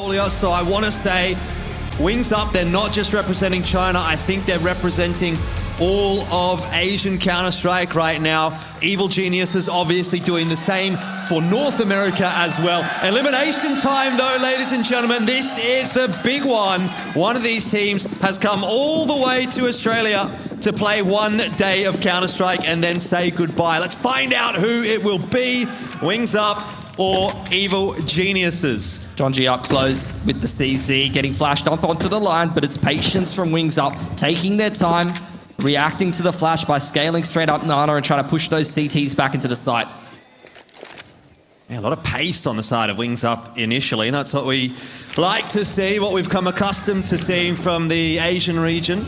So I want to say, Wings Up, they're not just representing China. I think they're representing all of Asian Counter-Strike right now. Evil Genius is obviously doing the same for North America as well. Elimination time though, ladies and gentlemen. This is the big one. One of these teams has come all the way to Australia to play 1 day of Counter-Strike and then say goodbye. Let's find out who it will be. Wings Up or Evil Geniuses. ChildKing up close with the CC, getting flashed up onto the line, but it's patience from Wings Up, taking their time, reacting to the flash by scaling straight up Nana and trying to push those CTs back into the site. Yeah, a lot of pace on the side of Wings Up initially, and that's what we like to see, what we've come accustomed to seeing from the Asian region.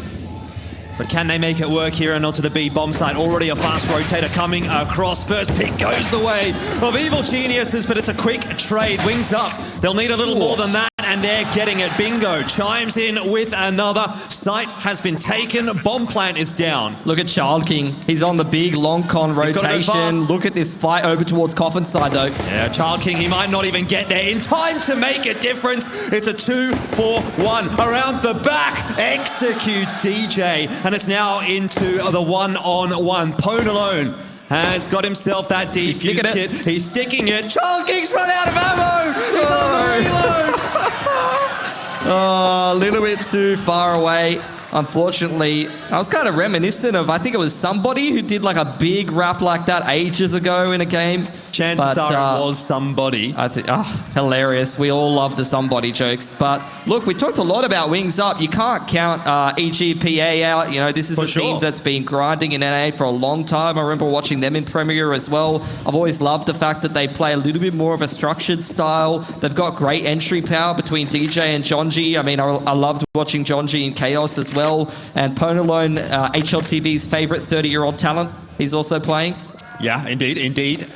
But can they make it work here and onto the B bomb site? Already a fast rotator coming across. First pick goes the way of Evil Geniuses, but it's a quick trade. Wings Up, they'll need a little more than that, and they're getting it. Bingo chimes in with another. Site has been taken. Bomb plant is down. Look at ChildKing. He's on the big long con rotation. Look at this fight over towards Coffin side, though. Yeah, ChildKing, he might not even get there in time to make a difference. It's a 2-4-1 around the back. Executes DJ. And it's now into the one-on-one. PwnAlone has got himself that defuse kit. He's sticking it. ChildKing's run out of ammo. He's on the reload. Oh, a little bit too far away. Unfortunately, I was kind of reminiscent of, I think it was somebody who did like a big rap like that ages ago in a game. Chances are it was somebody. I think, hilarious. We all love the somebody jokes. But look, we talked a lot about Wings Up. You can't count EG.PA out. You know, this is a team that's been grinding in NA for a long time. I remember watching them in Premier as well. I've always loved the fact that they play a little bit more of a structured style. They've got great entry power between DJ and ChildKing. I mean, I loved watching ChildKing in Chaos as well. And PwnAlone, HLTV's favorite 30-year-old talent, he's also playing. Yeah, indeed.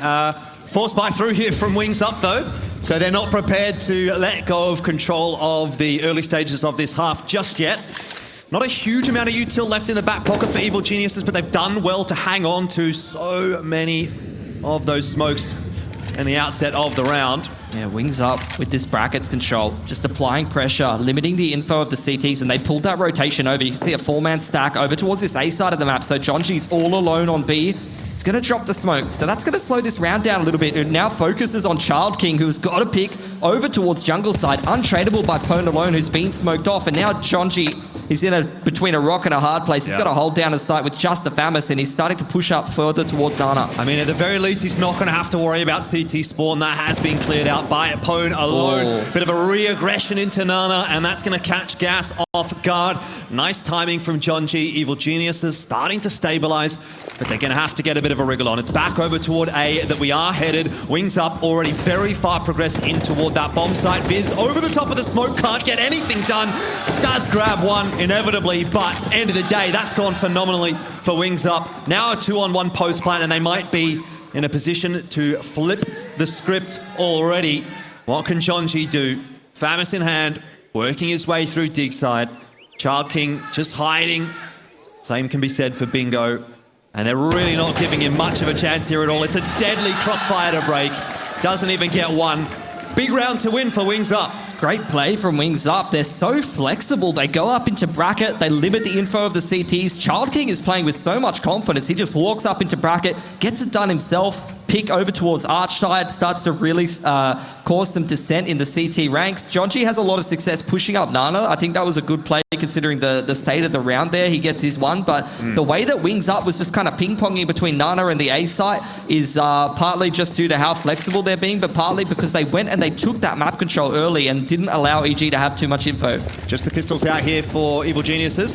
Force buy through here from Wings Up, though. So they're not prepared to let go of control of the early stages of this half just yet. Not a huge amount of util left in the back pocket for Evil Geniuses, but they've done well to hang on to so many of those smokes in the outset of the round. Yeah, Wings Up with this brackets control, just applying pressure, limiting the info of the CTs, and they pulled that rotation over. You can see a 4-man stack over towards this A side of the map, so ChildKing's all alone on B. It's going to drop the smoke, so that's going to slow this round down a little bit. It now focuses on ChildKing, who's got a pick over towards jungle side, untradeable by PwnAlone, who's been smoked off, and now ChildKing is between a rock and a hard place. He's got to hold down his site with just the FAMAS, and he's starting to push up further towards Nana. I mean, at the very least, he's not going to have to worry about CT spawn. That has been cleared out by PwnAlone. Bit of a re-aggression into Nana, and that's going to catch gas off guard. Nice timing from ChildKing. Evil Geniuses starting to stabilize, but they're going to have to get a bit of a wriggle on. It's back over toward A that we are headed. Wings Up already very far progressed in toward that bomb site. Viz over the top of the smoke, can't get anything done. Does grab one inevitably, but end of the day, that's gone phenomenally for Wings Up. Now a 2-on-1 post plant, and they might be in a position to flip the script already. What can ChildKing do? FAMAS in hand, working his way through dig side. ChildKing just hiding. Same can be said for Bingo. And they're really not giving him much of a chance here at all. It's a deadly crossfire to break. Doesn't even get one. Big round to win for Wings Up. Great play from Wings Up. They're so flexible. They go up into bracket. They limit the info of the CTs. ChildKing is playing with so much confidence. He just walks up into bracket, gets it done himself, pick over towards Arch side, starts to really cause some descent in the CT ranks. ChildKing has a lot of success pushing up Nana. I think that was a good play considering the state of the round there. He gets his one, but the way that Wings Up was just kind of ping-ponging between Nana and the A site is partly just due to how flexible they're being, but partly because they went and they took that map control early and didn't allow EG to have too much info. Just the pistols out here for Evil Geniuses.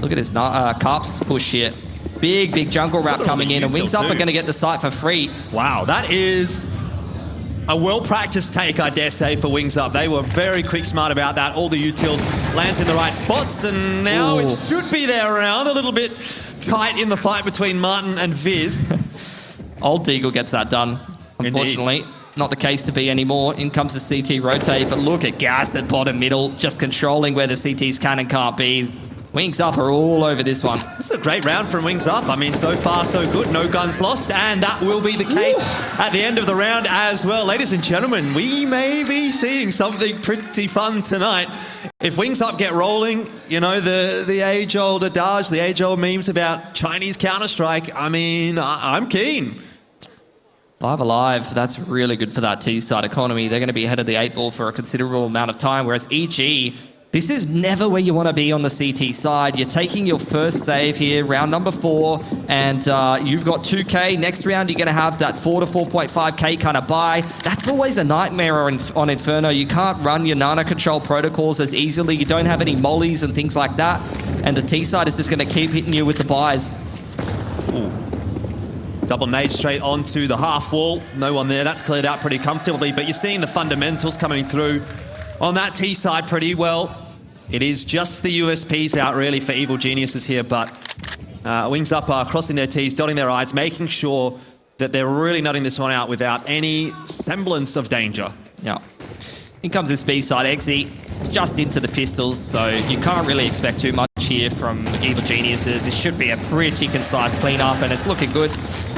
Look at this Carps push here. Big jungle wrap coming in, and Wings Up are going to get the site for free. Wow, that is a well-practiced take, I dare say, for Wings Up. They were very quick, smart about that. All the util lands in the right spots, and now it should be there around. A little bit tight in the fight between Martin and Viz. Old Deagle gets that done, unfortunately. Indeed. Not the case to be anymore. In comes the CT rotate, but look at Gas at bottom middle, just controlling where the CTs can and can't be. Wings Up are all over this one. This is a great round from Wings Up. I mean, so far so good. No guns lost, and that will be the case at the end of the round as well. Ladies and gentlemen, we may be seeing something pretty fun tonight. If Wings Up get rolling, you know, the age-old adage, the age-old memes about Chinese Counter-Strike, I mean, I'm keen. 5 alive, that's really good for that T-side economy. They're going to be ahead of the 8 ball for a considerable amount of time, whereas EG, this is never where you want to be on the CT side. You're taking your first save here, round number 4, and you've got 2K. Next round, you're going to have that 4 to 4.5K kind of buy. That's always a nightmare on Inferno. You can't run your Nana control protocols as easily. You don't have any mollies and things like that. And the T side is just going to keep hitting you with the buys. Ooh. Double nade straight onto the half wall. No one there. That's cleared out pretty comfortably, but you're seeing the fundamentals coming through on that T side pretty well. It is just the USPs out really for Evil Geniuses here, but Wings Up are crossing their T's, dotting their I's, making sure that they're really nutting this one out without any semblance of danger. Yeah. In comes this B side exit. It's just into the pistols, so you can't really expect too much here from Evil Geniuses. It should be a pretty concise cleanup, and it's looking good.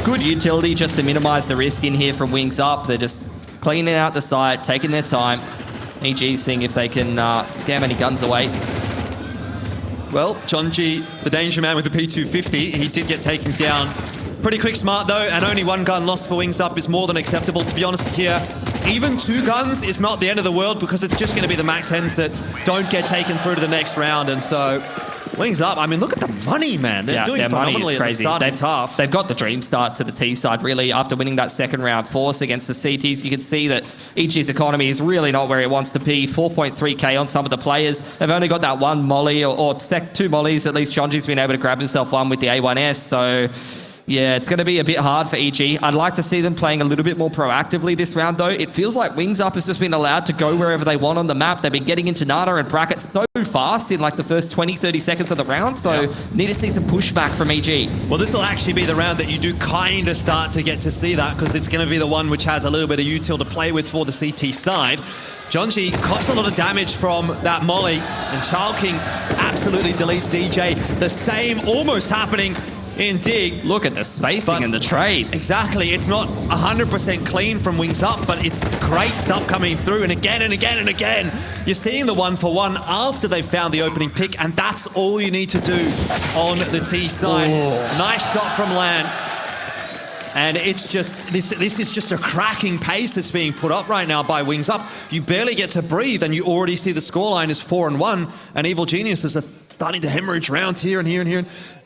Good utility just to minimize the risk in here from Wings Up. They're just cleaning out the site, taking their time. EG seeing if they can scam any guns away. Well, John G, the danger man with the P250, he did get taken down. Pretty quick smart though, and only 1 gun lost for Wings Up is more than acceptable. To be honest here, even 2 guns is not the end of the world because it's just going to be the Mac 10s that don't get taken through to the next round. And so Wings Up, I mean, look at the money, man. They're doing phenomenally at the start of this half. They've got the dream start to the T side, really. After winning that second round force against the CTs, you can see that EG's economy is really not where it wants to be. 4.3K on some of the players. They've only got that 1 molly or 2 mollies. At least Jonji's been able to grab himself 1 with the A1S. So yeah, it's going to be a bit hard for EG. I'd like to see them playing a little bit more proactively this round, though. It feels like Wings Up has just been allowed to go wherever they want on the map. They've been getting into Nana and brackets so fast in like the first 20, 30 seconds of the round, so need to see some pushback from EG. Well, this will actually be the round that you do kind of start to get to see that, because it's going to be the one which has a little bit of util to play with for the CT side. Jonji costs a lot of damage from that molly, and ChildKing absolutely deletes DJ. The same almost happening in Dig. Look at the spacing and the trades. Exactly. It's not 100% clean from Wings Up, but it's great stuff coming through. And again and again and again, you're seeing the 1-for-1 after they've found the opening pick, and that's all you need to do on the T side. Oh. Nice shot from Lan. And it's just, this is just a cracking pace that's being put up right now by Wings Up. You barely get to breathe, and you already see the scoreline is 4-1, and Evil Geniuses are starting to hemorrhage rounds here and here and here.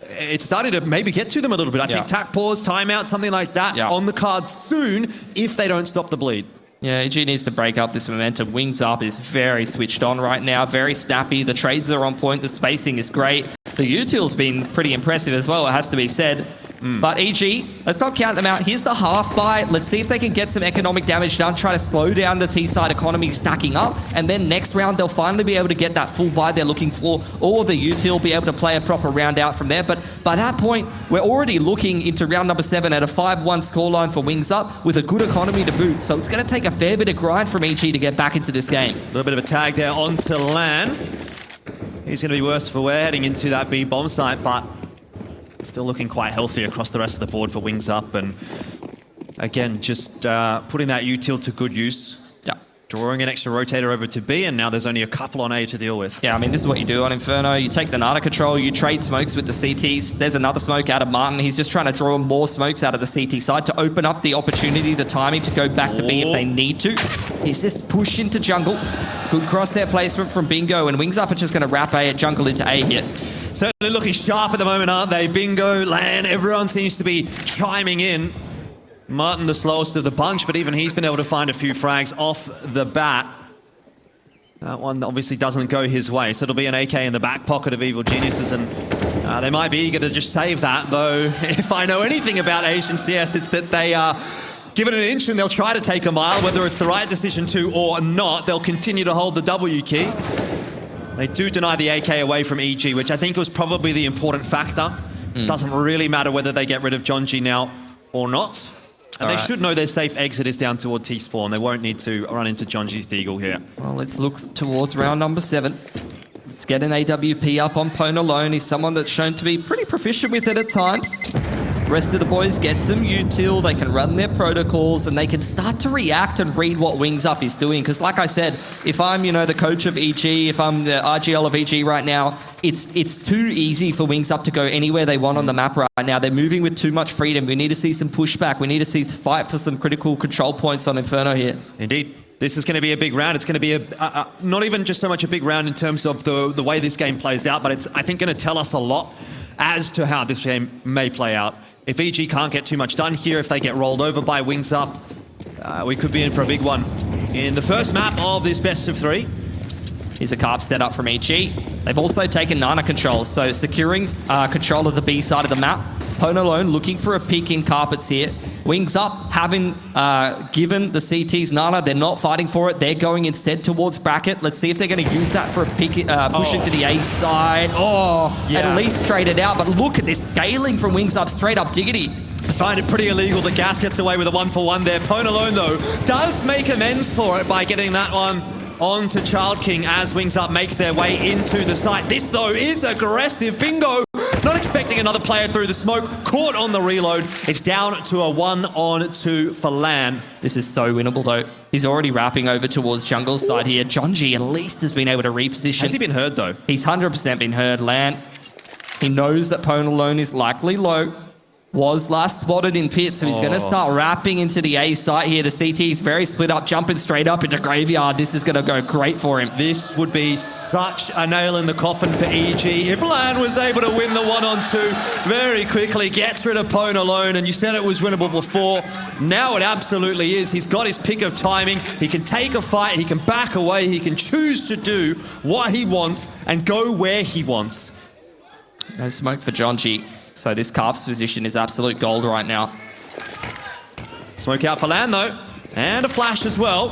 It's starting to maybe get to them a little bit. I think tack pause, timeout, something like that on the card soon if they don't stop the bleed. Yeah, EG needs to break up this momentum. Wings Up is very switched on right now, very snappy. The trades are on point. The spacing is great. The util's been pretty impressive as well, it has to be said. But EG, let's not count them out. Here's the half buy. Let's see if they can get some economic damage done, try to slow down the T-side economy stacking up, and then next round they'll finally be able to get that full buy they're looking for, or the util be able to play a proper round out from there. But by that point, we're already looking into round number 7 at a 5-1 scoreline for Wings Up with a good economy to boot. So it's going to take a fair bit of grind from EG to get back into this game. A little bit of a tag there onto Lan. He's going to be worse for wear heading into that B bomb site, but still looking quite healthy across the rest of the board for Wings Up. And again, just putting that util to good use. Yeah. Drawing an extra rotator over to B, and now there's only a couple on A to deal with. Yeah, I mean, this is what you do on Inferno. You take the Nana control, you trade smokes with the CTs. There's another smoke out of Martin. He's just trying to draw more smokes out of the CT side to open up the opportunity, the timing to go back to B if they need to. He's just pushed into jungle. Good crosshair placement from Bingo, and Wings Up are just going to wrap A at jungle into A here. Certainly looking sharp at the moment, aren't they? Bingo, Lan, everyone seems to be chiming in. Martin the slowest of the bunch, but even he's been able to find a few frags off the bat. That one obviously doesn't go his way, so it'll be an AK in the back pocket of Evil Geniuses, and they might be eager to just save that, though. If I know anything about Asian CS, it's that they give it an inch and they'll try to take a mile, whether it's the right decision to or not. They'll continue to hold the W key. They do deny the AK away from EG, which I think was probably the important factor. Doesn't really matter whether they get rid of John G now or not. And they should know their safe exit is down toward T-spawn. They won't need to run into John G's Deagle here. Well, let's look towards round number 7. Let's Let's get an AWP up on PwnAlone. He's someone that's shown to be pretty proficient with it at times. Rest of the boys get some util, they can run their protocols, and they can start to react and read what Wings Up is doing. Because like I said, if I'm, the coach of EG, if I'm the RGL of EG right now, it's too easy for Wings Up to go anywhere they want on the map right now. They're moving with too much freedom. We need to see some pushback. We need to see fight for some critical control points on Inferno here. Indeed. This is going to be a big round. It's going to be not even just so much a big round in terms of the way this game plays out, but it's, I think, going to tell us a lot as to how this game may play out. If EG can't get too much done here, if they get rolled over by Wings Up, we could be in for a big one. In the first map of this best of 3. Here's a carp set up from EG. They've also taken Nana control, so securing control of the B side of the map. PwnAlone looking for a pick in carpets here. Wings Up having given the CTs Nana. They're not fighting for it. They're going instead towards bracket. Let's see if they're going to use that for a pick, push into the A side. At least trade it out. But look at this scaling from Wings Up, straight up diggity. I find it pretty illegal. The Gas gets away with a 1-for-1 there. PwnAlone, though, does make amends for it by getting that one onto ChildKing as Wings Up makes their way into the site. This, though, is aggressive. Bingo! Not expecting another player through the smoke. Caught on the reload. It's down to a 1-on-2 for Lan. This is so winnable, though. He's already wrapping over towards jungle's side here. Jonji at least has been able to reposition. Has he been heard, though? He's 100% been heard. Lan, he knows that PwnAlone is likely low. Was last spotted in pit, so he's going to start wrapping into the A site here. The CT is very split up, jumping straight up into Graveyard. This is going to go great for him. This would be such a nail in the coffin for EG. If Lan was able to win the 1-on-2 very quickly, gets rid of PwnAlone, and you said it was winnable before. Now it absolutely is. He's got his pick of timing. He can take a fight. He can back away. He can choose to do what he wants and go where he wants. No smoke for Jonji. So this Carp's position is absolute gold right now. Smoke out for Lan, though. And a flash as well.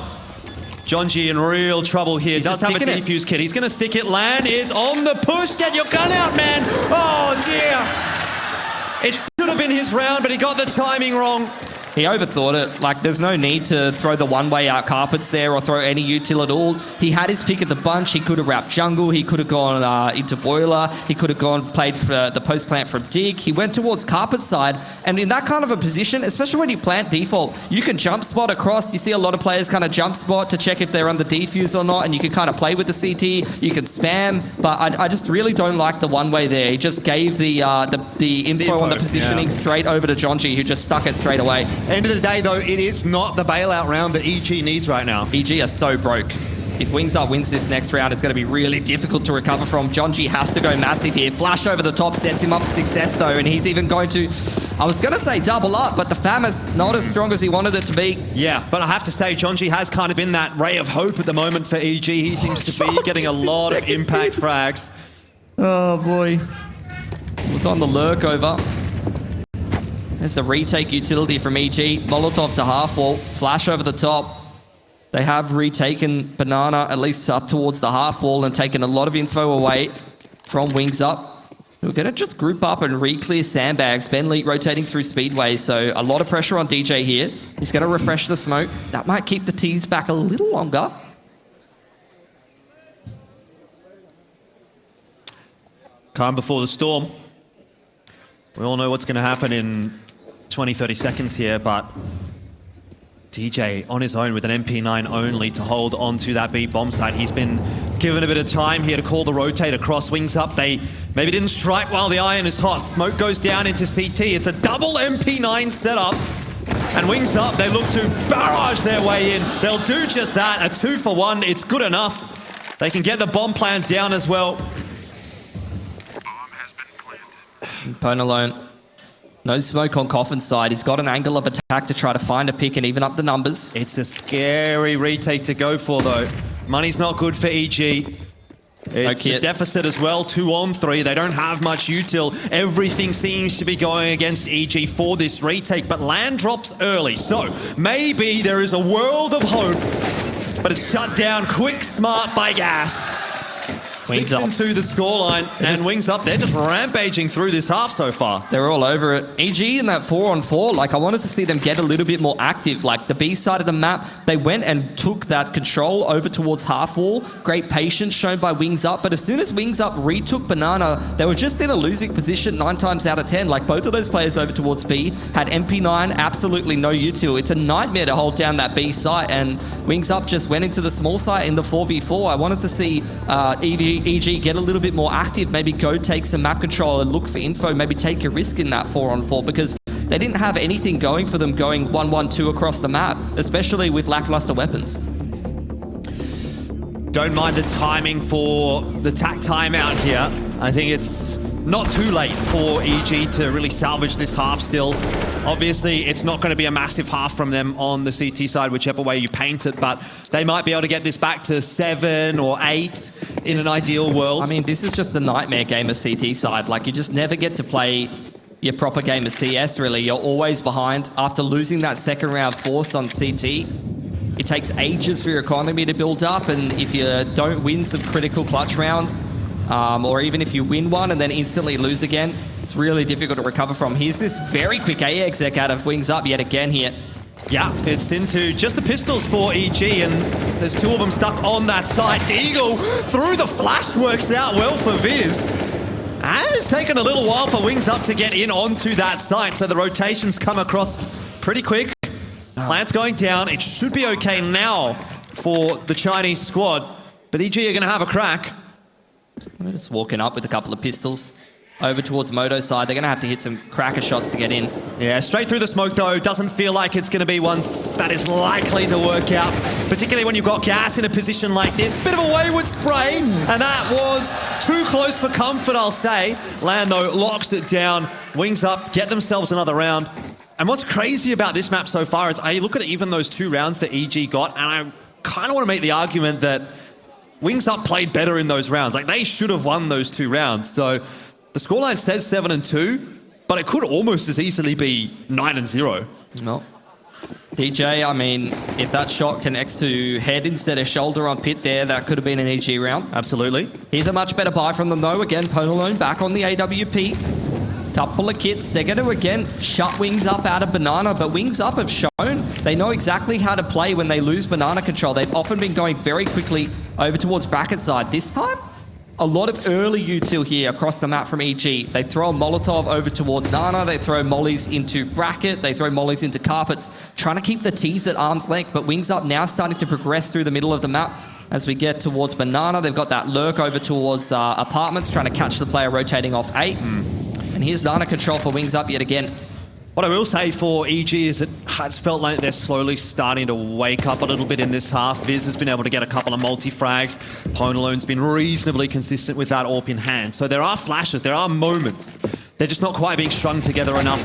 Jonji in real trouble here. Does have a defuse kit. He's going to stick it. Lan is on the push. Get your gun out, man. Oh, dear. It should have been his round, but he got the timing wrong. He overthought it. Like, there's no need to throw the one-way out carpets there or throw any util at all. He had his pick at the bunch. He could have wrapped jungle. He could have gone into boiler. He could have played for the post plant from dig. He went towards carpet side. And in that kind of a position, especially when you plant default, you can jump spot across. You see a lot of players kind of jump spot to check if they're on the defuse or not. And you can kind of play with the CT. You can spam. But I just really don't like the one-way there. He just gave the info on the positioning straight over to Jonji, who just stuck it straight away. End of the day, though, it is not the bailout round that EG needs right now. EG are so broke. If Wings Up wins this next round, it's going to be really difficult to recover from. Jonji has to go massive here. Flash over the top sets him up for success, though, and he's even going to, I was going to say double up, but the fam is not as strong as he wanted it to be. Yeah, but I have to say, Jonji has kind of been that ray of hope at the moment for EG. He seems to be getting a lot of impact frags. Oh, boy. Was on the lurk over. There's a retake utility from EG. Molotov to half wall. Flash over the top. They have retaken Banana at least up towards the half wall and taken a lot of info away from Wings Up. We're going to just group up and re-clear sandbags. Ben Lee rotating through Speedway, so a lot of pressure on DJ here. He's going to refresh the smoke. That might keep the T's back a little longer. Calm before the storm. We all know what's going to happen in 20, 30 seconds here, but DJ on his own with an MP9 only to hold on to that B bomb site. He's been given a bit of time here to call the rotate across. Wings Up. They maybe didn't strike while the iron is hot. Smoke goes down into CT. It's a double MP9 setup. And Wings Up, they look to barrage their way in. They'll do just that. A 2-for-1. It's good enough. They can get the bomb plant down as well. PwnAlone. No smoke on Coffin's side. He's got an angle of attack to try to find a pick and even up the numbers. It's a scary retake to go for, though. Money's not good for EG. It's a deficit as well, 2-on-3. They don't have much util. Everything seems to be going against EG for this retake, but Lan drops early. So maybe there is a world of hope, but it's shut down quick, smart by Gas. Wings up. into the scoreline, and Wings Up, they're just rampaging through this half so far. They're all over it. EG in that 4-on-4, like I wanted to see them get a little bit more active. Like the B side of the map, they went and took that control over towards half wall. Great patience shown by Wings Up, but as soon as Wings Up retook Banana, they were just in a losing position 9 times out of 10. Like both of those players over towards B had MP9, absolutely no util. It's a nightmare to hold down that B site, and Wings Up just went into the small site in the 4v4. I wanted to see EG get a little bit more active, maybe go take some map control and look for info, maybe take a risk in that 4-on-4, because they didn't have anything going for them going 1-1-2 across the map, especially with lackluster weapons. Don't mind the timing for the tack timeout here. I think it's not too late for EG to really salvage this half still. Obviously, it's not going to be a massive half from them on the CT side, whichever way you paint it, but they might be able to get this back to 7 or 8 in an ideal world. I mean, this is just the nightmare game of CT side. Like, you just never get to play your proper game of CS, really. You're always behind. After losing that second round force on CT, it takes ages for your economy to build up, and if you don't win some critical clutch rounds, or even if you win one and then instantly lose again, it's really difficult to recover from. Here's this very quick A exec out of Wings Up yet again here. Yeah, it's into just the pistols for EG, and there's 2 of them stuck on that side. Deagle through the flash works out well for Viz. And it's taken a little while for Wings Up to get in onto that site, so the rotations come across pretty quick. Plant's going down. It should be okay now for the Chinese squad, but EG are going to have a crack. We're just walking up with a couple of pistols over towards Moto's side. They're going to have to hit some cracker shots to get in. Yeah, straight through the smoke, though. Doesn't feel like it's going to be one that is likely to work out, particularly when you've got Gas in a position like this. Bit of a wayward spray, and that was too close for comfort, I'll say. LAN, though, locks it down. Wings Up, get themselves another round. And what's crazy about this map so far is I look at even those 2 rounds that EG got, and I kind of want to make the argument that Wings Up played better in those rounds. Like, they should have won those 2 rounds. So the scoreline says 7-2, but it could almost as easily be 9-0. Well, DJ, I mean, if that shot connects to head instead of shoulder on pit there, that could have been an EG round. Absolutely. Here's a much better buy from them, though. Again, PwnAlone back on the AWP. Couple of kits. They're going to, again, shut Wings Up out of Banana, but Wings Up have shown they know exactly how to play when they lose Banana control. They've often been going very quickly over towards bracket side. This time, a lot of early util here across the map from EG. They throw a Molotov over towards Nana. They throw mollies into bracket. They throw mollies into carpets, trying to keep the T's at arm's length, but Wings Up now starting to progress through the middle of the map. As we get towards Banana, they've got that lurk over towards apartments, trying to catch the player rotating off 8. And here's Nana control for Wings Up yet again. What I will say for EG is it's felt like they're slowly starting to wake up a little bit in this half. Viz has been able to get a couple of multi-frags. PwnAlone's been reasonably consistent with that AWP in hand. So there are flashes, there are moments. They're just not quite being strung together enough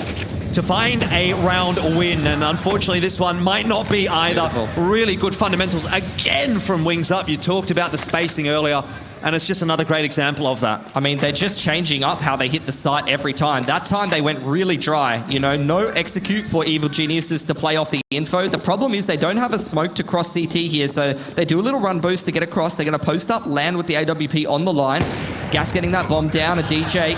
to find a round win. And unfortunately, this one might not be either. Beautiful. Really good fundamentals again from Wings Up. You talked about the spacing earlier, and it's just another great example of that. I mean, they're just changing up how they hit the site every time. That time they went really dry. You know, no execute for Evil Geniuses to play off the info. The problem is they don't have a smoke to cross CT here, so they do a little run boost to get across. They're going to post up, land with the AWP on the line. Gas getting that bomb down. A DJ,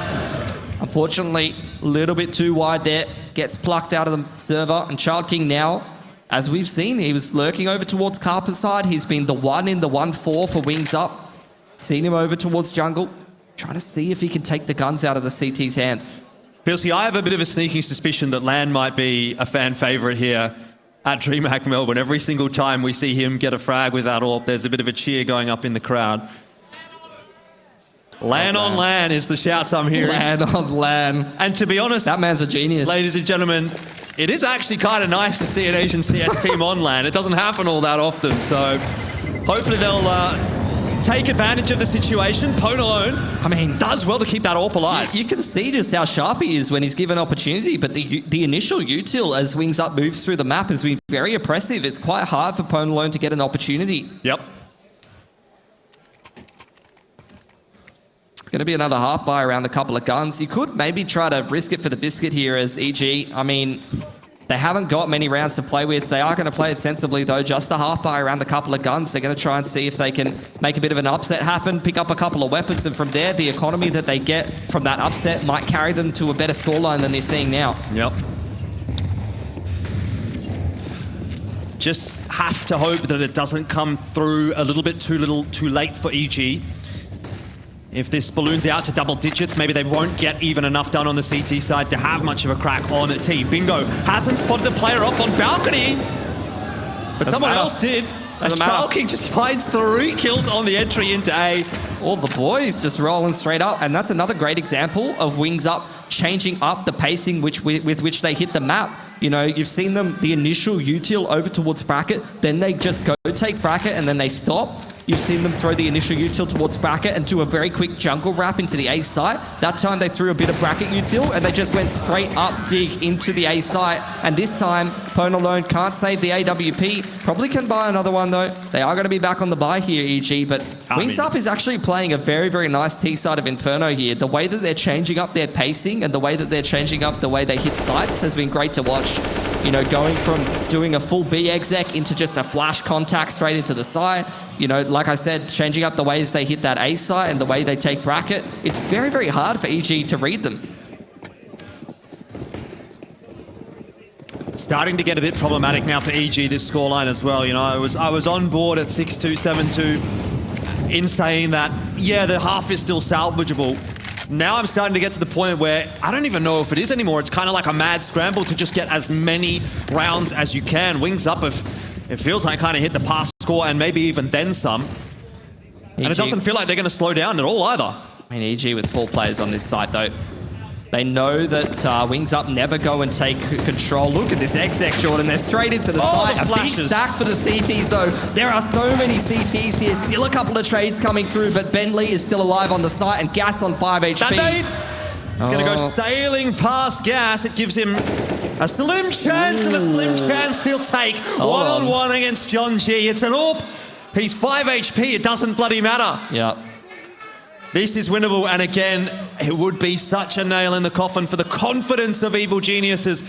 unfortunately, a little bit too wide there. Gets plucked out of the server. And ChildKing now, as we've seen, he was lurking over towards Carpet side. He's been the 1 in the 1-4 for Wings Up. Seen him over towards jungle, trying to see if he can take the guns out of the CT's hands. Pilsy, I have a bit of a sneaking suspicion that LAN might be a fan favourite here at DreamHack Melbourne. Every single time we see him get a frag with that AWP, there's a bit of a cheer going up in the crowd. LAN on LAN is the shouts I'm hearing. LAN on LAN. And to be honest, that man's a genius. Ladies and gentlemen, it is actually kind of nice to see an Asian CS team on LAN. It doesn't happen all that often, so hopefully they'll take advantage of the situation. PwnAlone, I mean, does well to keep that AWP alive. You can see just how sharp he is when he's given opportunity, but the initial util as Wings Up moves through the map has been very oppressive. It's quite hard for PwnAlone to get an opportunity. Yep. Going to be another half buy around a couple of guns. You could maybe try to risk it for the biscuit here as EG. I mean, They haven't got many rounds to play with. They are going to play it sensibly, though. Just a half bar around the couple of guns. They're going to try and see if they can make a bit of an upset happen, pick up a couple of weapons, and from there, the economy that they get from that upset might carry them to a better scoreline than they're seeing now. Yep. Just have to hope that it doesn't come through a little bit too late for EG. If this balloons out to double digits, maybe they won't get even enough done on the CT side to have much of a crack on T. Bingo hasn't spotted the player up on balcony, but someone else did. And ChildKing just finds 3 kills on the entry into A. All the boys just rolling straight up, and that's another great example of Wings Up changing up the pacing with which they hit the map. You know, you've seen them, the initial util over towards bracket, then they just go take bracket and then they stop. You've seen them throw the initial util towards bracket and do a very quick jungle wrap into the A site. That time they threw a bit of bracket util and they just went straight up dig into the A site. And this time, PwnAlone can't save the AWP. Probably can buy another one though. They are going to be back on the buy here, EG, but Wings Up is actually playing a very, very nice T side of Inferno here. The way that they're changing up their pacing and the way that they're changing up the way they hit sites has been great to watch. You know, going from doing a full B exec into just a flash contact straight into the side. You know, like I said, changing up the ways they hit that A site and the way they take bracket. It's very, very hard for EG to read them. Starting to get a bit problematic now for EG, this scoreline as well. You know, I was on board at 6-2, 7-2 in saying that, yeah, the half is still salvageable. Now I'm starting to get to the point where I don't even know if it is anymore. It's kind of like a mad scramble to just get as many rounds as you can. Wings Up, if it feels like kind of hit the pass score and maybe even then some. And it doesn't feel like they're going to slow down at all either. I mean, EG with 4 players on this site, though. They know that Wings Up never go and take control. Look at this exec, Jordan. They're straight into the site. A big stack for the CTs, though. There are so many CTs here. Still a couple of trades coming through, but Bentley is still alive on the site and Gas on 5 HP. It's going to go sailing past Gas. It gives him a slim chance and a slim chance he'll take. One-on-one against John G. It's an AWP. He's 5 HP. It doesn't bloody matter. Yeah. This is winnable, and again, it would be such a nail in the coffin for the confidence of Evil Geniuses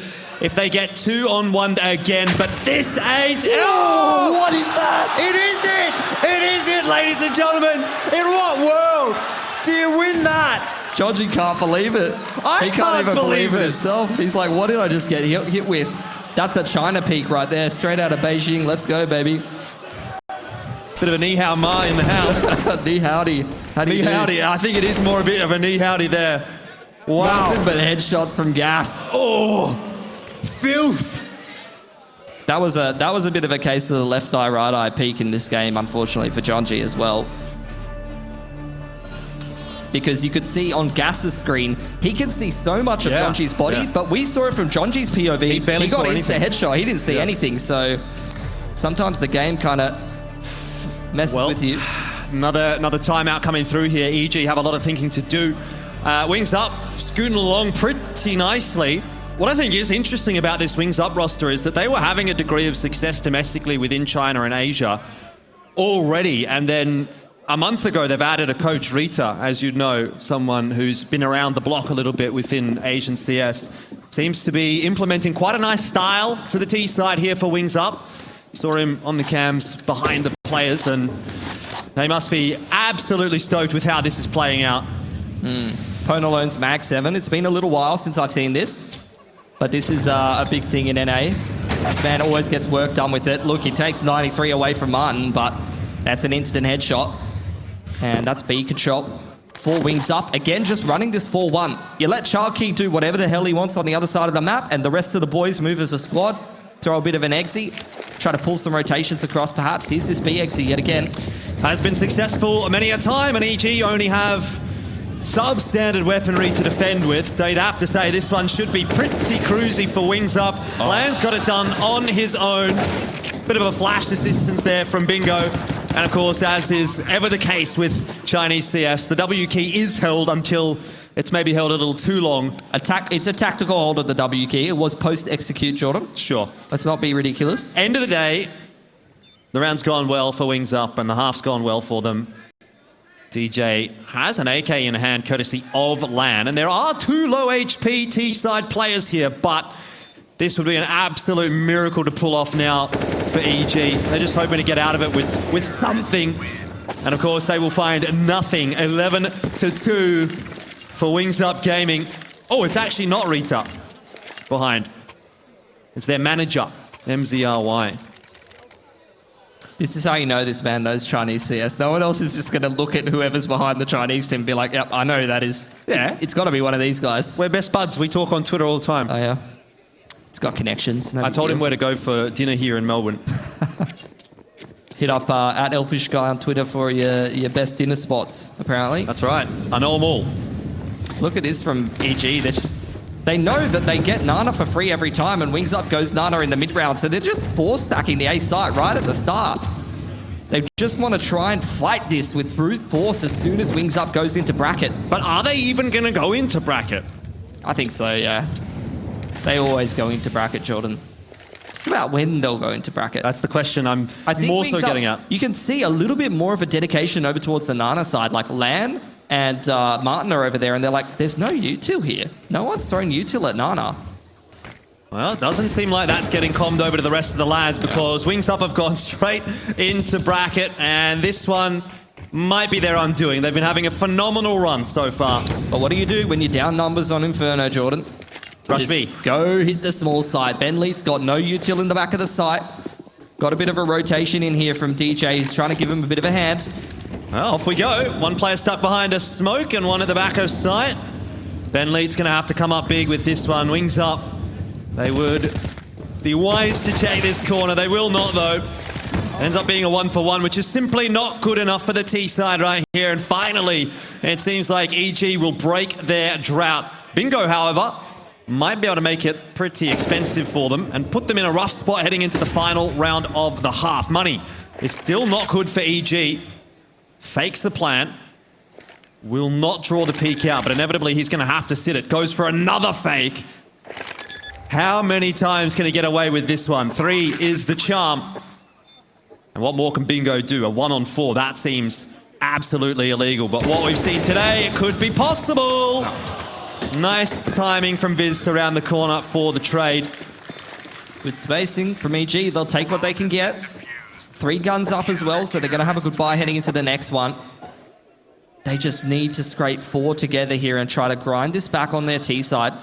if they get 2-on-1 again, but this ain't... Oh, what is that? It is it! It is it, ladies and gentlemen! In what world do you win that? Georgie can't believe it. He can't even believe it himself. He's like, what did I just get hit with? That's a China peak right there, straight out of Beijing. Let's go, baby. Bit of a knee how ma in the house. Knee howdy. How do you howdy. I think it is more a bit of a knee howdy there. Wow. Nothing but headshots from Gas. Oh, filth. That was a bit of a case of the left eye, right eye peak in this game, unfortunately for John G as well. Because you could see on Gas's screen, he can see so much of John G's body, but we saw it from John G's POV. He got insta headshot. He didn't see anything. So sometimes the game kind of messes with you. Another timeout coming through here. EG have a lot of thinking to do. Wings Up, scooting along pretty nicely. What I think is interesting about this Wings Up roster is that they were having a degree of success domestically within China and Asia already. And then a month ago, they've added a coach, Rita, as you know, someone who's been around the block a little bit within Asian CS. Seems to be implementing quite a nice style to the T side here for Wings Up. Saw him on the cams behind the players, and they must be absolutely stoked with how this is playing out. PwnAlone's Mag 7. It's been a little while since I've seen this, but this is a big thing in NA. This man always gets work done with it. Look, he takes 93 away from Martin, but that's an instant headshot. And that's B control. 4 Wings Up. Again, just running this 4-1. You let ChildKing do whatever the hell he wants on the other side of the map, and the rest of the boys move as a squad. Throw a bit of an exit. Try to pull some rotations across, perhaps. Here's this B exit yet again. Has been successful many a time, and EG only have substandard weaponry to defend with, so you'd have to say this one should be pretty cruisy for Wings Up. Lan's got it done on his own. Bit of a flash assistance there from Bingo. And of course, as is ever the case with Chinese CS, the W key is held until it's maybe held a little too long. It's a tactical hold of the W key. It was post-execute, Jordan. Sure. Let's not be ridiculous. End of the day, the round's gone well for Wings Up and the half's gone well for them. DJ has an AK in hand, courtesy of LAN. And there are 2 low HP T-side players here, but This would be an absolute miracle to pull off now for EG. They're just hoping to get out of it with something. And of course, they will find nothing. 11-2 for Wings Up Gaming. Oh, it's actually not Rita behind. It's their manager, MZRY. This is how you know this man knows Chinese CS. No one else is just going to look at whoever's behind the Chinese team and be like, yep, I know who that is. Yeah. It's got to be one of these guys. We're best buds. We talk on Twitter all the time. Oh, yeah. It's got connections. No I told him where to go for dinner here in Melbourne. Hit up at Elfish Guy on Twitter for your best dinner spots, apparently. That's right. I know them all. Look at this from EG. They know that they get Nana for free every time, and Wings Up goes Nana in the mid-round, so they're just force-stacking the A site right at the start. They just want to try and fight this with brute force as soon as Wings Up goes into bracket. But are they even going to go into bracket? I think so, yeah. They always go into bracket, Jordan. It's about when they'll go into bracket. That's the question I think more so getting at. You can see a little bit more of a dedication over towards the Nana side, like Lan and Martin are over there, and they're like, there's no util here. No one's throwing util at Nana. Well, it doesn't seem like that's getting commed over to the rest of the lads because Wings Up have gone straight into bracket, and this one might be their undoing. They've been having a phenomenal run so far. But what do you do when you're down numbers on Inferno, Jordan? Rush B. Go hit the small side. Bentley's got no util in the back of the site. Got a bit of a rotation in here from DJ. He's trying to give him a bit of a hand. Well, off we go. One player stuck behind a smoke and one at the back of sight. Ben Leeds going to have to come up big with this one. Wings Up. They would be wise to take this corner. They will not, though. Ends up being a 1-for-1, which is simply not good enough for the T side right here. And finally, it seems like EG will break their drought. Bingo, however, might be able to make it pretty expensive for them and put them in a rough spot heading into the final round of the half. Money is still not good for EG. Fakes the plant. Will not draw the peek out, but inevitably he's going to have to sit it. Goes for another fake. How many times can he get away with this one? 3 is the charm. And what more can Bingo do? A 1-on-4. That seems absolutely illegal. But what we've seen today, it could be possible. Nice timing from Viz to round the corner for the trade. With spacing from EG, they'll take what they can get. 3 guns up as well, so they're going to have a goodbye heading into the next one. They just need to scrape 4 together here and try to grind this back on their T side.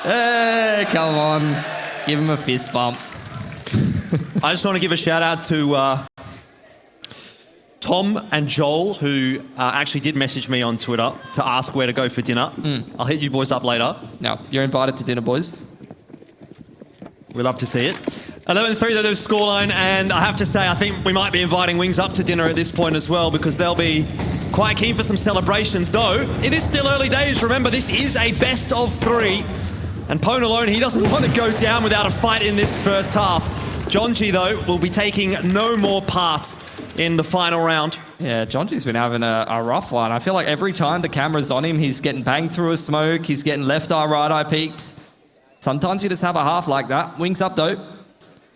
Hey, come on. Give him a fist bump. I just want to give a shout out to Tom and Joel, who actually did message me on Twitter to ask where to go for dinner. I'll hit you boys up later. No, you're invited to dinner, boys. We'd love to see it. 11-3 though, the scoreline, and I have to say, I think we might be inviting Wings Up to dinner at this point as well, because they'll be quite keen for some celebrations, though it is still early days. Remember, this is a best of 3, and PwnAlone, he doesn't want to go down without a fight in this first half. Jonji, though, will be taking no more part in the final round. Yeah, Jonji's been having a rough one. I feel like every time the camera's on him, he's getting banged through a smoke, he's getting left eye, right eye peaked. Sometimes you just have a half like that. Wings Up, though.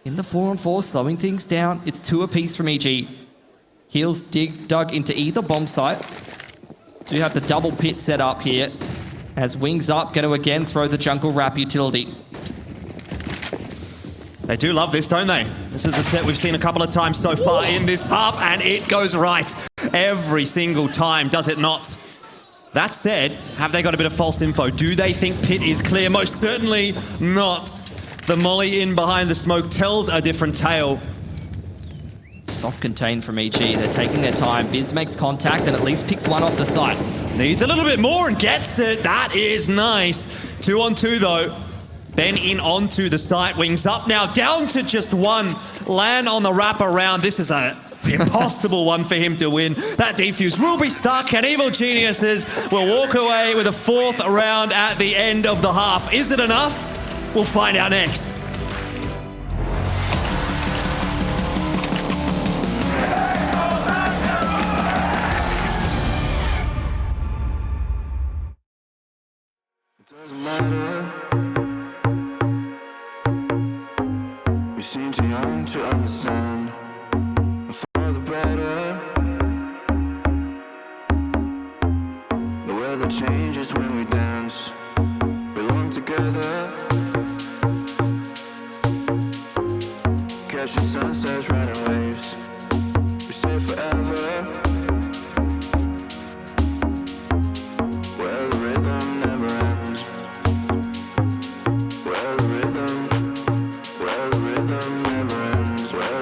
In the 4-on-4, slowing things down. It's 2 apiece from EG. Heels dug into either bomb site. Do have the double pit set up here. As Wings Up going to again throw the jungle wrap utility. They do love this, don't they? This is the set we've seen a couple of times so far in this half, and it goes right every single time, does it not? That said, have they got a bit of false info? Do they think pit is clear? Most certainly not. The molly in behind the smoke tells a different tale. Soft contained from EG. They're taking their time. Viz makes contact and at least picks one off the site. Needs a little bit more and gets it. That is nice. 2-on-2 though. Then in onto the site. Wings Up now down to just 1. Lan on the wrap around. This is an impossible one for him to win. That defuse will be stuck, and Evil Geniuses will walk away with a 4th round at the end of the half. Is it enough? We'll find out next. It doesn't matter. We seem too young to understand. And for the better. The weather changes when we dance. Catching sunsets, riding waves. We stay forever. Where the rhythm never ends. Where the rhythm never ends. Where the rhythm never ends. Where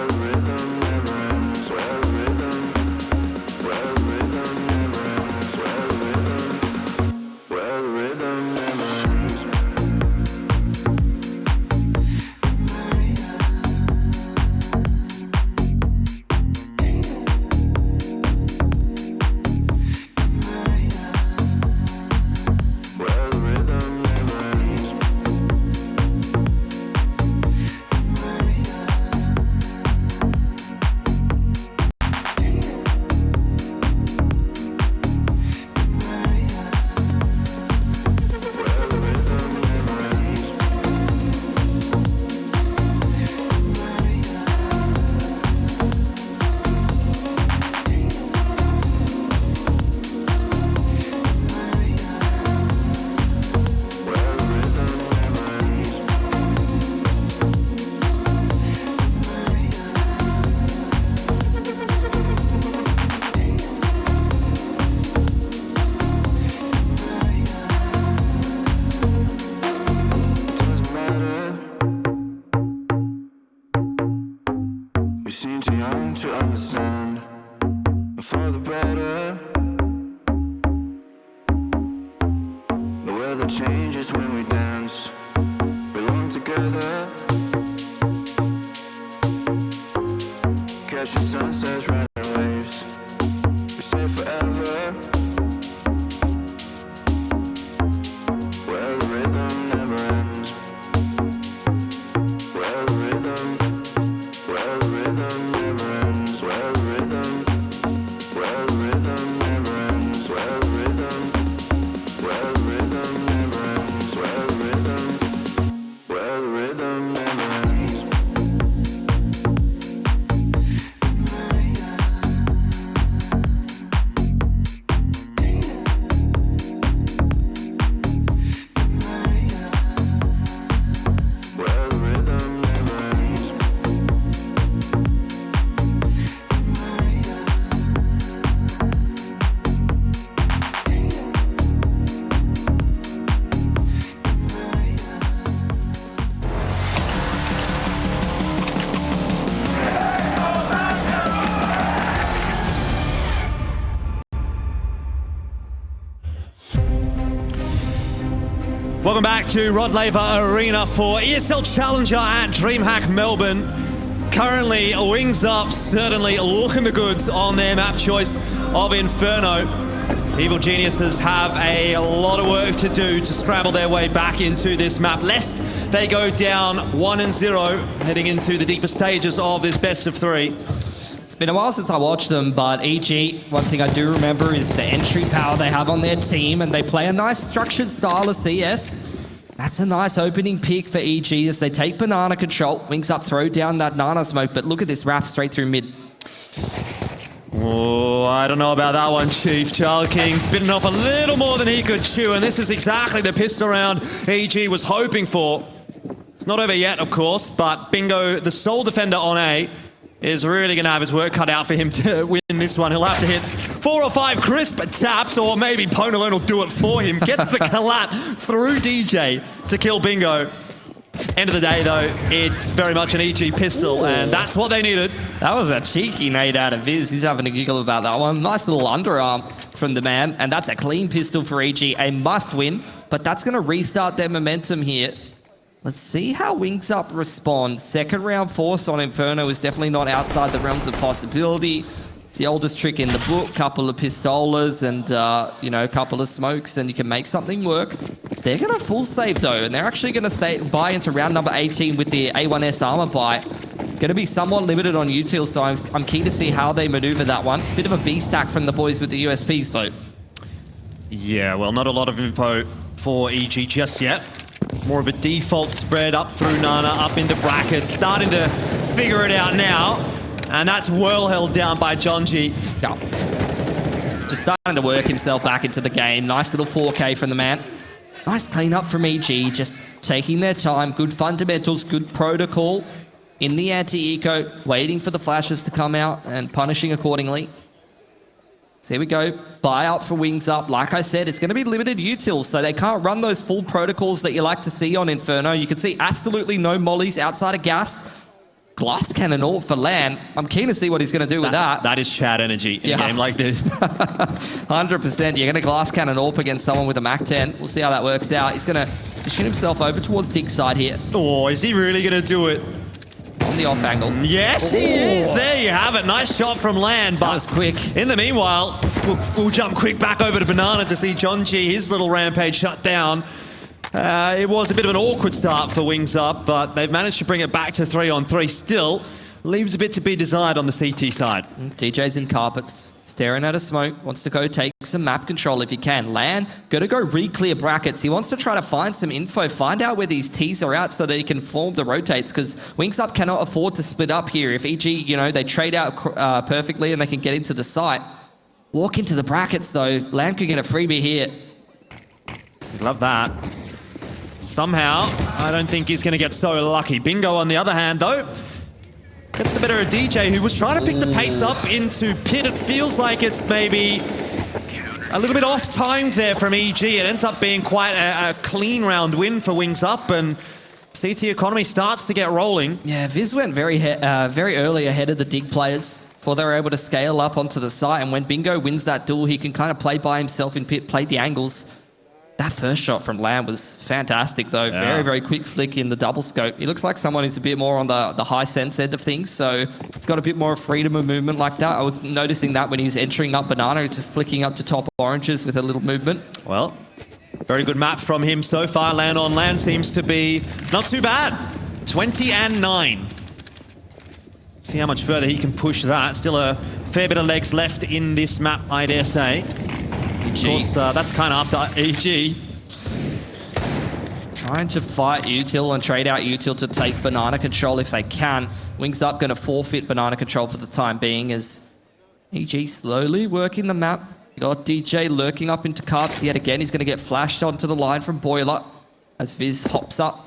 the rhythm never ends. Where the rhythm never ends. Where the rhythm never ends. Where the rhythm never ends. Where the rhythm never ends. It doesn't matter. We seem too young to understand. And for the better. The weather changes when we dance. Belong together. Catching sunsets, riding waves. We stay forever. Where the rhythm never ends. Where the rhythm never ends. Where the rhythm never ends. Where the rhythm never ends. Where the rhythm never ends. Where the rhythm never ends. Welcome back to Rod Laver Arena for ESL Challenger at DreamHack Melbourne. Currently, Wings Up certainly looking the goods on their map choice of Inferno. Evil Geniuses have a lot of work to do to scramble their way back into this map, lest they go down 1-0, heading into the deeper stages of this best of three. It's been a while since I watched them, but EG, one thing I do remember is the entry power they have on their team, and they play a nice structured style of CS. That's a nice opening pick for EG as they take banana control. Wings Up, throw down that Nana smoke, but look at this wrap straight through mid. Oh, I don't know about that one, Chief. ChildKing bitten off a little more than he could chew, and this is exactly the pistol round EG was hoping for. It's not over yet, of course, but Bingo, the sole defender on A, is really going to have his work cut out for him to win this one. He'll have to hit 4 or 5 crisp taps, or maybe PwnAlone will do it for him. Gets the collat through DJ to kill Bingo. End of the day, though, it's very much an EG pistol, and that's what they needed. That was a cheeky nade out of Viz. He's having a giggle about that one. Nice little underarm from the man, and that's a clean pistol for EG. A must win, but that's going to restart their momentum here. Let's see how Wings Up respond. Second round force on Inferno is definitely not outside the realms of possibility. It's the oldest trick in the book. Couple of pistolas and, a couple of smokes, and you can make something work. They're going to full save, though, and they're actually going to buy into round number 18 with the A1S armor buy. Going to be somewhat limited on util, so I'm keen to see how they maneuver that one. Bit of a B stack from the boys with the USPs, though. Yeah, well, not a lot of info for EG just yet. More of a default spread up through Nana, up into brackets, starting to figure it out now. And that's well held down by Jonji. Yeah. Just starting to work himself back into the game. Nice little 4K from the man. Nice clean up from EG. Just taking their time, good fundamentals, good protocol in the anti-eco, waiting for the flashes to come out and punishing accordingly. So here we go. Buyout for Wings Up. Like I said, it's going to be limited util, so they can't run those full protocols that you like to see on Inferno. You can see absolutely no mollies outside of gas. Glass cannon AWP for LAN. I'm keen to see what he's going to do with that. That is Chad energy in a game like this. 100%. You're going to glass cannon AWP against someone with a MAC-10. We'll see how that works out. He's going to position himself over towards Dig's side here. Oh, is he really going to do it? On the off angle. Yes, he is. There you have it. Nice shot from LAN, but that was quick. In the meanwhile, we'll jump quick back over to Banana to see JonG, his little rampage shut down. It was a bit of an awkward start for Wings Up, but they've managed to bring it back to 3-on-3. Still, leaves a bit to be desired on the CT side. DJ's in carpets, staring at a smoke, wants to go take some map control if he can. LAN, gonna go re-clear brackets. He wants to try to find some info, find out where these T's are out so that he can form the rotates, because Wings Up cannot afford to split up here. If EG, you know, they trade out perfectly and they can get into the site. Walk into the brackets though. LAN could get a freebie here. Love that. Somehow, I don't think he's going to get so lucky. Bingo, on the other hand, though, gets the better of DJ, who was trying to pick the pace up into pit. It feels like it's maybe a little bit off-timed there from EG. It ends up being quite a clean round win for Wings Up, and CT Economy starts to get rolling. Yeah, Viz went very early ahead of the Dig players before they were able to scale up onto the site, and when Bingo wins that duel, he can kind of play by himself in pit, play the angles. That first shot from LAN was fantastic, though. Yeah. Very, very quick flick in the double scope. He looks like someone who's a bit more on the high sense end of things, so it's got a bit more freedom of movement like that. I was noticing that when he was entering up Banana, he's just flicking up to top oranges with a little movement. Well, very good map from him so far. LAN on LAN seems to be not too bad. 20-9. See how much further he can push that. Still a fair bit of legs left in this map, I dare say. Of course, that's kind of up to EG. Trying to fight util and trade out util to take banana control if they can. Wings Up going to forfeit banana control for the time being as EG slowly working the map. You got DJ lurking up into carps yet again. He's going to get flashed onto the line from Boiler as Viz hops up.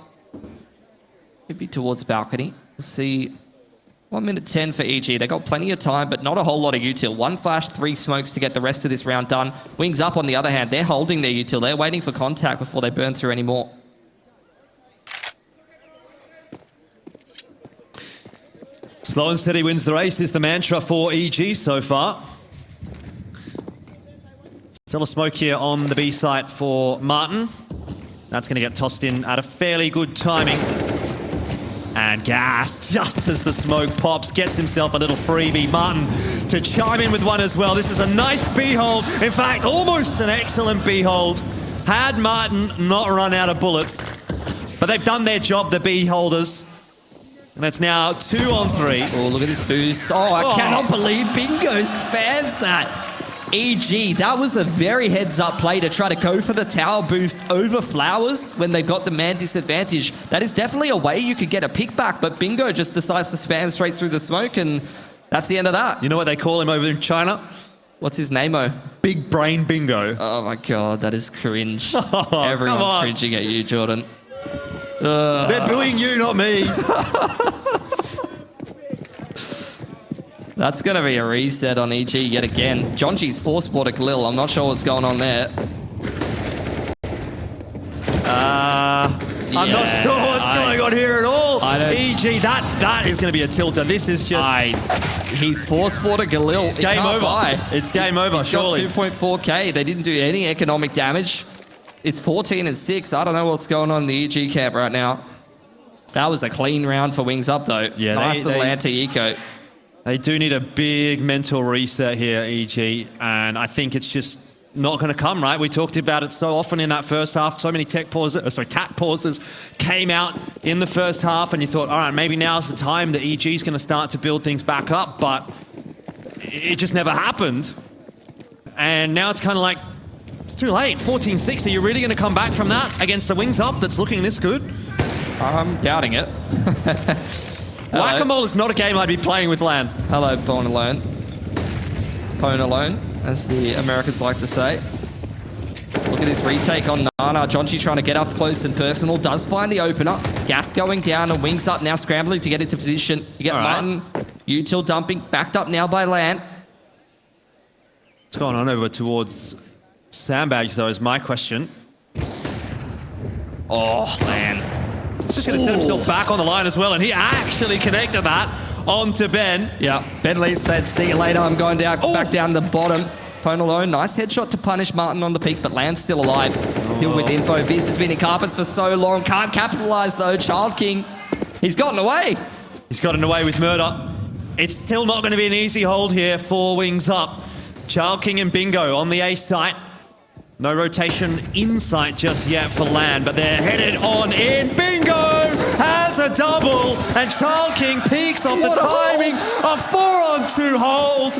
Maybe towards balcony. We'll see. 1 minute 10 for EG. They got plenty of time, but not a whole lot of util. 1 flash, 3 smokes to get the rest of this round done. Wings Up, on the other hand, they're holding their util. They're waiting for contact before they burn through any more. Slow and steady wins the race is the mantra for EG so far. Still a smoke here on the B site for Martin. That's going to get tossed in at a fairly good timing. And Gas, just as the smoke pops, gets himself a little freebie. Martin to chime in with one as well. This is a nice B-hold. In fact, almost an excellent B-hold. Had Martin not run out of bullets. But they've done their job, the B-holders. And it's now 2-on-3. Oh, look at this boost. Oh, I cannot believe Bingo's fans that. EG, that was a very heads-up play to try to go for the tower boost over Flowers when they got the man disadvantage. That is definitely a way you could get a pick back, but Bingo just decides to spam straight through the smoke, and that's the end of that. You know what they call him over in China? What's his name-o? Big Brain Bingo. Oh my god, that is cringe. Oh, everyone's cringing at you, Jordan. They're booing you, not me. That's going to be a reset on EG yet again. JonG's force bought a Glil. I'm not sure what's going on there. I'm not sure what's going on here at all. EG, that is going to be a tilter. This is just... He's force bought a Galil. Game over. It's game over, surely. He's got 2.4k. They didn't do any economic damage. It's 14-6. I don't know what's going on in the EG camp right now. That was a clean round for Wings Up, though. Yeah, nice little anti-eco. They do need a big mental reset here, EG, and I think it's just not going to come, right? We talked about it so often in that first half. So many tap pauses came out in the first half, and you thought, all right, maybe now's the time that EG is going to start to build things back up, but it just never happened. And now it's kind of like, it's too late. 14-6, are you really going to come back from that against the Wings Up that's looking this good? I'm doubting it. Whack-a-mole is not a game I'd be playing with LAN. Hello, PwnAlone. PwnAlone, as the Americans like to say. Look at this retake on Nana. Jonchi trying to get up close and personal. Does find the opener. Gas going down and Wings Up now scrambling to get into position. You get Martin. Util dumping. Backed up now by Lan. What's going on over towards Sandbags, though, is my question. Oh, Lan. He's just going to set himself back on the line as well, and he actually connected that onto Ben. Yeah, Ben Lee said, see you later, I'm going down, back down the bottom. PwnAlone, nice headshot to punish Martin on the peak, but Land's still alive. Still with info. Viz has been in carpets for so long. Can't capitalize, though. ChildKing, he's gotten away. He's gotten away with murder. It's still not going to be an easy hold here for Wings Up. ChildKing and Bingo on the A site. No rotation in sight just yet for Land, but they're headed on in. Bingo has a double, and ChildKing peaks off the timing. A 4-on-2 hold.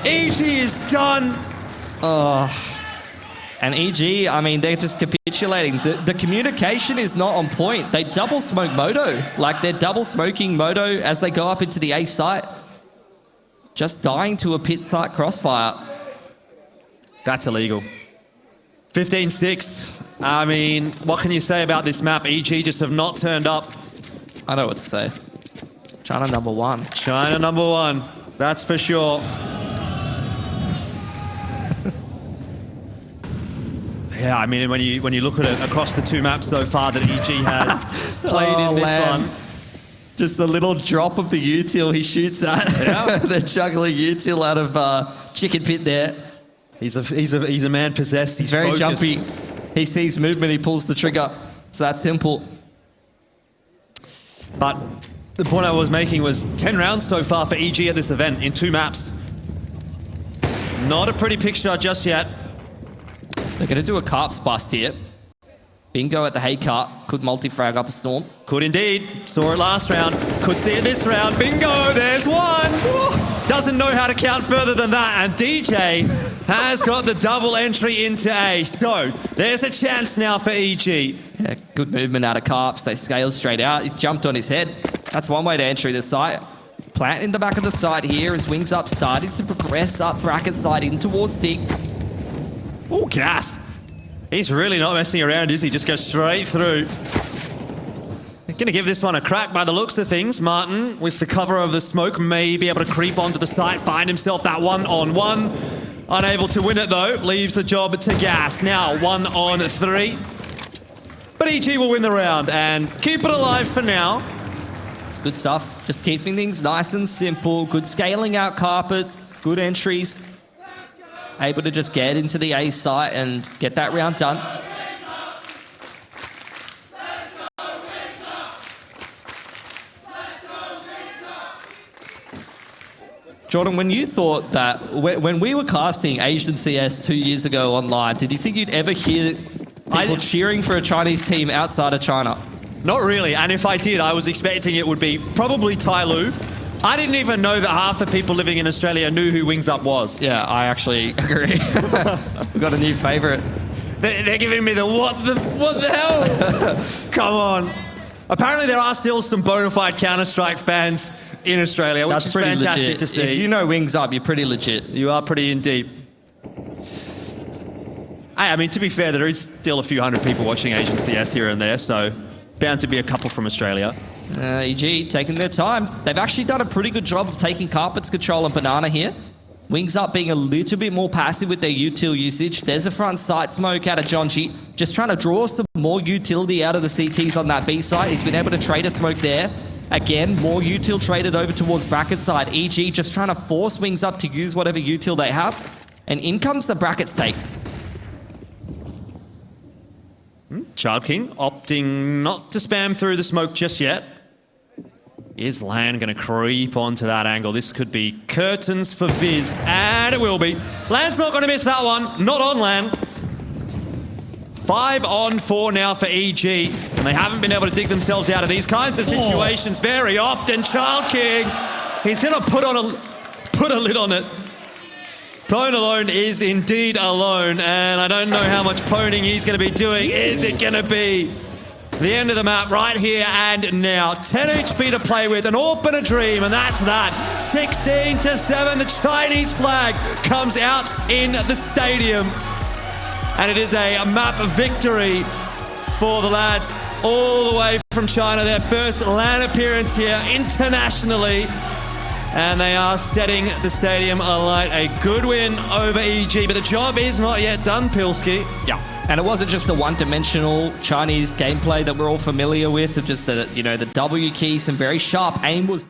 EG is done. And EG, I mean, they're just capitulating. The communication is not on point. They double smoke Moto. Like, they're double smoking Moto as they go up into the A site. Just dying to a pit site crossfire. That's illegal. 15-6. I mean, what can you say about this map? EG just have not turned up. I know what to say. China number one. China number one. That's for sure. Yeah, I mean, when you look at it across the two maps so far that EG has played in this one. Just a little drop of the util he shoots at. Yeah. They're juggling util out of chicken pit there. He's a man possessed. He's very focused. jumpy. He sees movement, he pulls the trigger. It's that simple. But the point I was making was 10 rounds so far for EG at this event in two maps. Not a pretty picture just yet. They're going to do a carps bust here. Bingo at the hay cart. Could multi-frag up a storm. Could indeed. Saw it last round. Could see it this round. Bingo, there's one. Doesn't know how to count further than that. And DJ has got the double entry into A. So there's a chance now for EG. Yeah, good movement out of carps. They scale straight out. He's jumped on his head. That's one way to enter the site. Plant in the back of the site here as Wings Up starting to progress up bracket side in towards Dig. Oh, gas. He's really not messing around, is he? Just goes straight through. Going to give this one a crack by the looks of things. Martin, with the cover of the smoke, may be able to creep onto the site, find himself that 1-on-1. Unable to win it, though. Leaves the job to Gas. Now 1-on-3. But EG will win the round and keep it alive for now. It's good stuff. Just keeping things nice and simple. Good scaling out carpets. Good entries. Able to just get into the A site and get that round done. Jordan, when you thought that, when we were casting Asian CS 2 years ago online, did you think you'd ever hear people cheering for a Chinese team outside of China? Not really, and if I did, I was expecting it would be probably Tyloo. I didn't even know that half the people living in Australia knew who Wings Up was. Yeah, I actually agree. We've got a new favourite. They're giving me the what the hell? Come on. Apparently there are still some bona fide Counter-Strike fans in Australia, which is fantastic legit. to see. If you know Wings Up, you're pretty legit. You are pretty indeed. I mean, to be fair, there is still a few hundred people watching Asian CS here and there, so bound to be a couple from Australia. EG taking their time. They've actually done a pretty good job of taking carpets control and banana here. Wings Up being a little bit more passive with their util usage. There's a front sight smoke out of Jonchi. Just trying to draw some more utility out of the CTs on that B side. He's been able to trade a smoke there. Again, more util traded over towards bracket side. EG just trying to force Wings Up to use whatever util they have. And in comes the bracket stake. ChildKing opting not to spam through the smoke just yet. Is Lan going to creep onto that angle? This could be curtains for Viz, and it will be. Lan's not going to miss that one. Not on Lan. 5-on-4 now for EG, and they haven't been able to dig themselves out of these kinds of situations very often. ChildKing, he's going to put a lid on it. PwnAlone is indeed alone, and I don't know how much pwning he's going to be doing. Is it going to be the end of the map right here and now? 10 HP to play with, an AWP and a dream, and that's that. 16-7, the Chinese flag comes out in the stadium. And it is a map victory for the lads all the way from China. Their first LAN appearance here internationally. And they are setting the stadium alight. A good win over EG, but the job is not yet done, Pilski. Yeah. And it wasn't just the one-dimensional Chinese gameplay that we're all familiar with, of just the, the W key, some very sharp aim was